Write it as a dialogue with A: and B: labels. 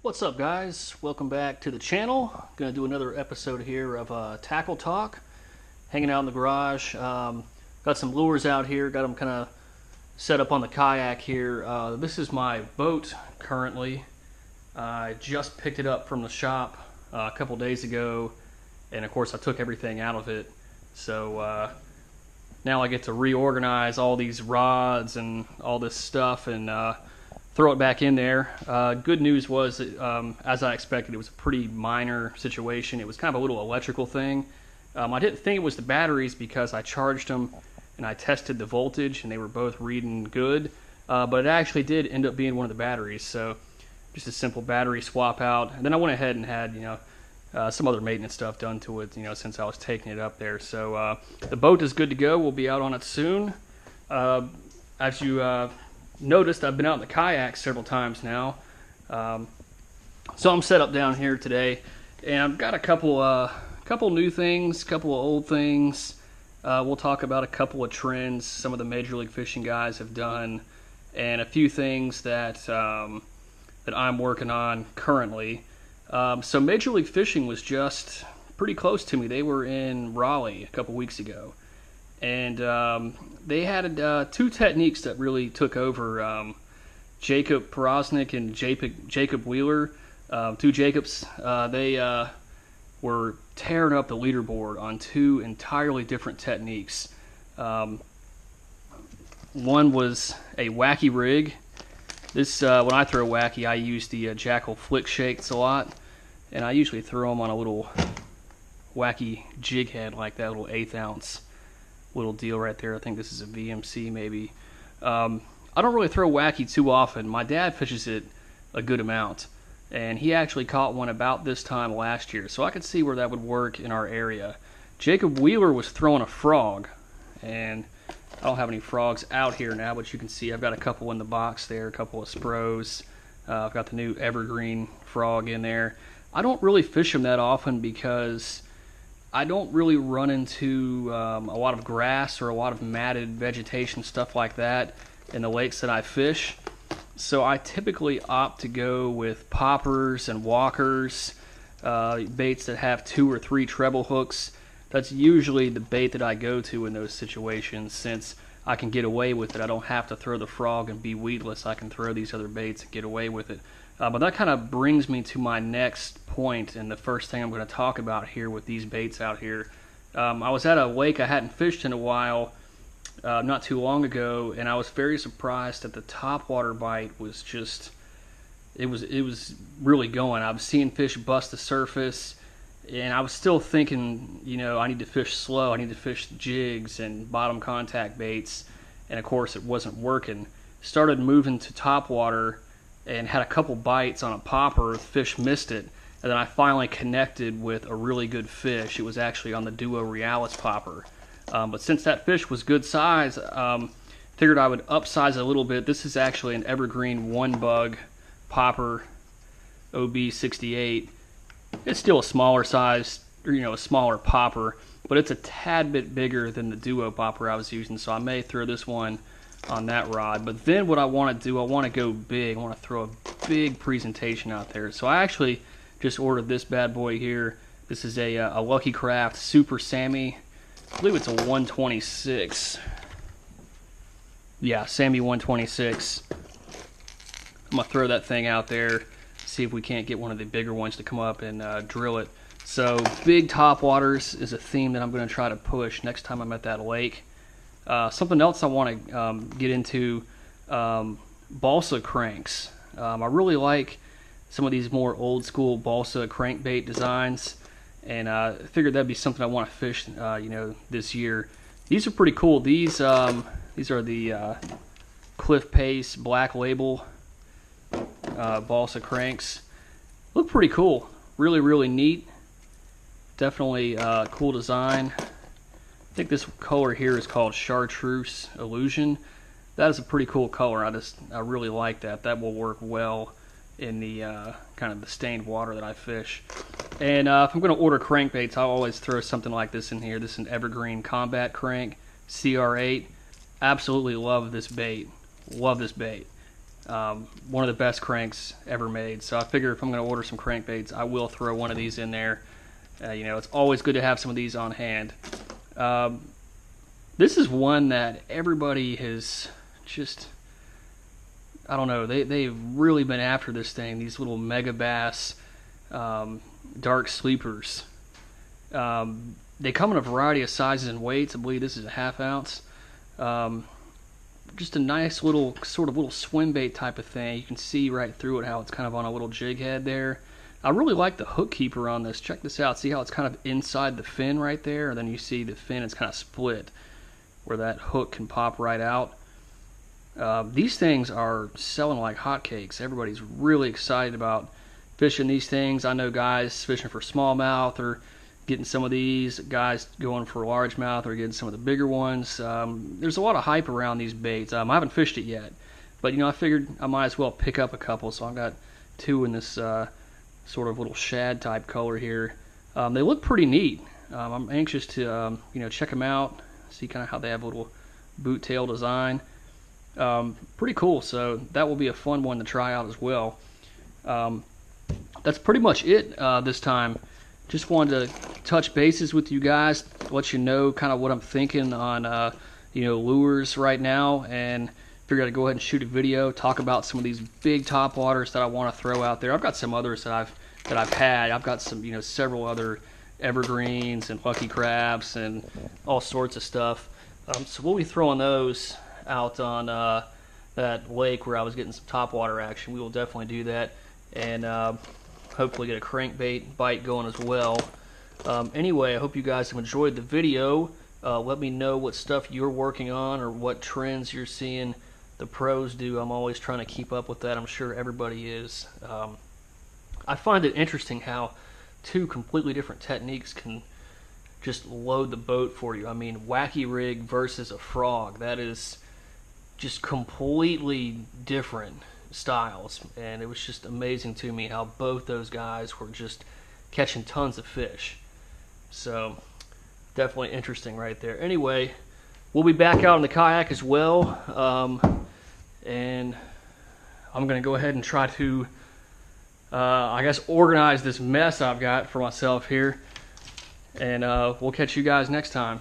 A: What's up, guys? Welcome back to the channel. Gonna do another episode here of Tackle Talk. Hanging out in the garage. Got some lures out here. Got them kind of set up on the kayak here. This is my boat currently. I just picked it up from the shop a couple days ago, and of course I took everything out of it. So now I get to reorganize all these rods and all this stuff and throw it back in there. Good news was that, as I expected, it was a pretty minor situation. It was kind of a little electrical thing. I didn't think it was the batteries because I charged them and I tested the voltage and they were both reading good, but it actually did end up being one of the batteries. So just a simple battery swap out, and then I went ahead and had some other maintenance stuff done to it, since I was taking it up there. So the boat is good to go. We'll be out on it soon. As you noticed, I've been out in the kayak several times now. So I'm set up down here today, and I've got a couple new things, couple of old things. We'll talk about a couple of trends some of the Major League Fishing guys have done, and a few things that I'm working on currently. So Major League Fishing was just pretty close to me. They were in Raleigh a couple weeks ago, and they had two techniques that really took over. Jacob Porosnik and Jacob Wheeler, two Jacobs, they were tearing up the leaderboard on two entirely different techniques. One was a wacky rig. This when I throw wacky, I use the Jackall flick shakes a lot, and I usually throw them on a little wacky jig head like that, little 1/8 ounce little deal right there. I think this is a VMC maybe. I don't really throw wacky too often. My dad fishes it a good amount, and he actually caught one about this time last year, so I could see where that would work in our area. Jacob Wheeler was throwing a frog, and I don't have any frogs out here now, but you can see I've got a couple in the box there, a couple of Spros. I've got the new evergreen frog in there. I don't really fish them that often because I don't really run into a lot of grass or a lot of matted vegetation, stuff like that, in the lakes that I fish. So I typically opt to go with poppers and walkers, baits that have 2 or 3 treble hooks. That's usually the bait that I go to in those situations, since I can get away with it. I don't have to throw the frog and be weedless. I can throw these other baits and get away with it. But that kind of brings me to my next point, and the first thing I'm going to talk about here with these baits out here. I was at a lake I hadn't fished in a while, not too long ago, and I was very surprised that the topwater bite was just, it was really going. I was seeing fish bust the surface, and I was still thinking, I need to fish slow. I need to fish jigs and bottom contact baits, and of course it wasn't working. Started moving to topwater and had a couple bites on a popper. The fish missed it, and then I finally connected with a really good fish. It was actually on the Duo Realis popper. But since that fish was good size, figured I would upsize it a little bit. This is actually an evergreen 1-bug popper, OB68. It's still a smaller size, a smaller popper, but it's a tad bit bigger than the Duo popper I was using, so I may throw this one on that rod. But then what I want to do, I want to go big. I want to throw a big presentation out there. So I actually just ordered this bad boy here. This is a Lucky Craft Super Sammy. I believe it's a 126. Yeah, Sammy 126. I'm going to throw that thing out there, see if we can't get one of the bigger ones to come up and drill it. So big topwaters is a theme that I'm going to try to push next time I'm at that lake. Something else I want to get into, balsa cranks. I really like some of these more old school balsa crankbait designs, and I figured that'd be something I want to fish this year. These are pretty cool. These are the Cliff Pace Black Label balsa cranks. Look pretty cool. Really neat. Definitely cool design. I think this color here is called Chartreuse Illusion. That is a pretty cool color. I really like that. That will work well in the kind of the stained water that I fish. And if I'm going to order crankbaits, I'll always throw something like this in here. This is an Evergreen Combat Crank, CR8. Absolutely love this bait. Love this bait. One of the best cranks ever made. So I figure if I'm going to order some crankbaits, I will throw one of these in there. You know, it's always good to have some of these on hand. This is one that everybody has just, I don't know, they've really been after this thing. These little Megabass dark sleepers. They come in a variety of sizes and weights. I believe this is a 1/2 ounce. Just a nice little sort of little swim bait type of thing. You can see right through it how it's kind of on a little jig head there. I really like the hook keeper on this. Check this out. See how it's kind of inside the fin right there? And then you see the fin is kind of split where that hook can pop right out. These things are selling like hotcakes. Everybody's really excited about fishing these things. I know guys fishing for smallmouth or getting some of these, guys going for largemouth or getting some of the bigger ones. There's a lot of hype around these baits. I haven't fished it yet, but you know, I figured I might as well pick up a couple. So I've got 2 in this sort of little shad type color here. They look pretty neat. I'm anxious to you know, check them out, see kind of how they have a little boot tail design. Pretty cool. So that will be a fun one to try out as well. That's pretty much it this time. Just wanted to touch bases with you guys, let you know kind of what I'm thinking on you know, lures right now, and figured I'd go ahead and shoot a video, talk about some of these big top waters that I want to throw out there. I've got some others that I've had. I've got some, you know, several other evergreens and lucky crabs and all sorts of stuff. So we'll be throwing those out on that lake where I was getting some top water action. We will definitely do that, and hopefully get a crankbait bite going as well. Anyway, I hope you guys have enjoyed the video. Let me know what stuff you're working on or what trends you're seeing the pros do. I'm always trying to keep up with that. I'm sure everybody is. I find it interesting how 2 completely different techniques can just load the boat for you. I mean, wacky rig versus a frog. That is just completely different styles, and it was just amazing to me how both those guys were just catching tons of fish. So definitely interesting right there. Anyway, we'll be back out on the kayak as well, and I'm gonna go ahead and try to I guess organize this mess I've got for myself here, and we'll catch you guys next time.